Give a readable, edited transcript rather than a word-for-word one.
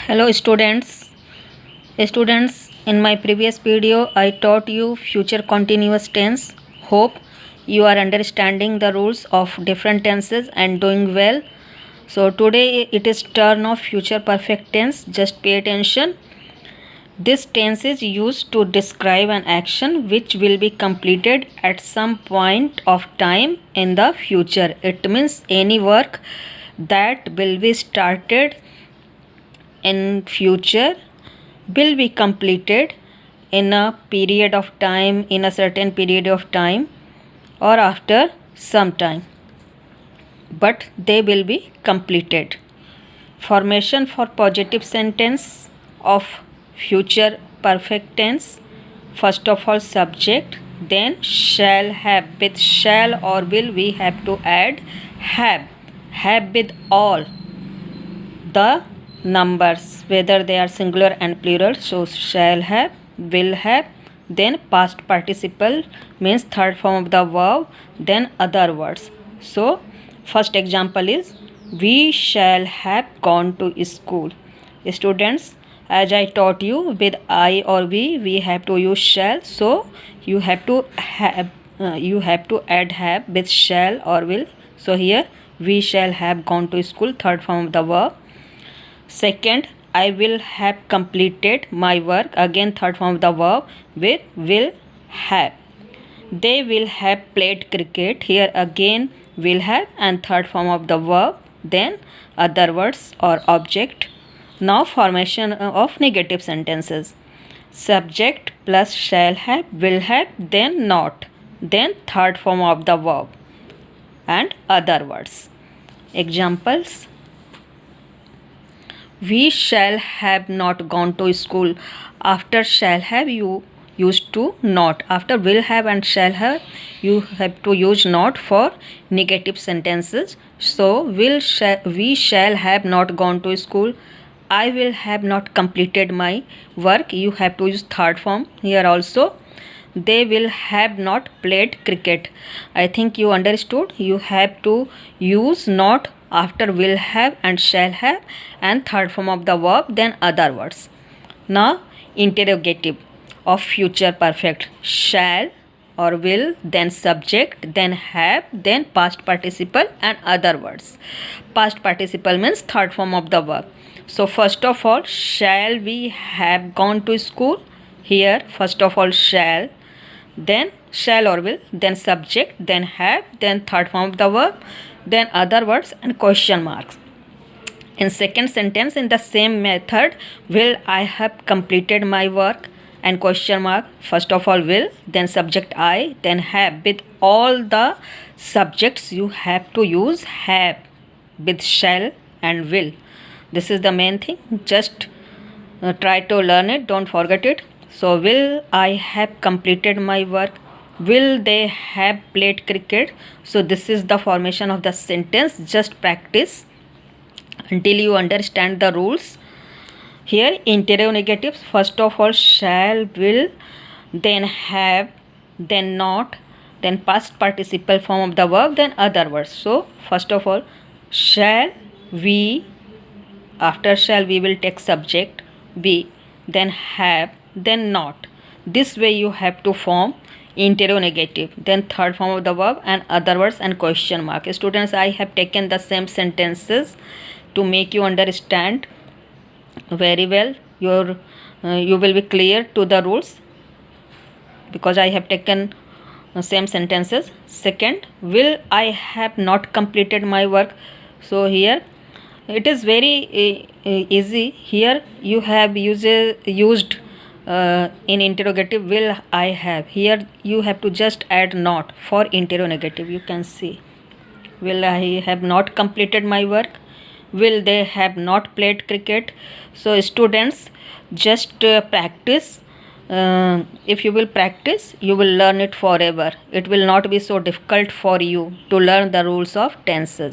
Hello students, in my previous video I taught you future continuous tense. Hope you are understanding the rules of different tenses and doing well. So today it is turn of future perfect tense. Just pay attention. This tense is used to describe an action which will be completed at some point of time in the future. It means any work that will be started in future will be completed in a period of time, in a certain period of time, or after some time, but they will be completed. Formation for positive sentence of future perfect tense. First of all, subject, then shall have. With shall or will we have to add have with all the numbers, whether they are singular and plural. So shall have, will have, then past participle means third form of the verb, then other words. So first example is we shall have gone to school. Students, as I taught you, with I or we have to use shall. So you have to add have with shall or will. So here we shall have gone to school, third form of the verb. Second, I will have completed my work, again third form of the verb with will have. They will have played cricket, here again will have and third form of the verb, then other words or object. Now formation of negative sentences. Subject plus shall have, will have, then not, then third form of the verb and other words. Examples: we shall have not gone to school. After shall have you used to not. After will have and shall have you have to use not for negative sentences. So we shall have not gone to school. I will have not completed my work. You have to use third form here also. They will have not played cricket. I think you understood. You have to use not after will have and shall have and third form of the verb, then other words. Now interrogative of future perfect. Shall or will, then subject, then have, then past participle and other words. Past participle means third form of the verb. So first of all, shall we have gone to school? Here first of all shall, then shall or will, then subject, then have, then third form of the verb, then other words and question marks. In second sentence, in the same method, will I have completed my work and question mark. First of all will, then subject I, then have. With all the subjects you have to use have with shall and will. This is the main thing. Just try to learn it, don't forget it. So will I have completed my work? Will they have played cricket? So this is the formation of the sentence. Just practice until you understand the rules. Here interrogatives. First of all shall, will, then have, then not, then past participle form of the verb, then other words. So first of all shall we, after shall we will take subject be, then have, then not. This way you have to form interrogative, then third form of the verb and other words and question mark. Students, I have taken the same sentences to make you understand very well. You will be clear to the rules because I have taken same sentences. Second, will I have not completed my work? So here it is very easy. Here you have used in interrogative will I have. Here you have to just add not for interrogative. You can see, will I have not completed my work? Will they have not played cricket? So students, just practice. If you will practice, you will learn it forever. It will not be so difficult for you to learn the rules of tenses.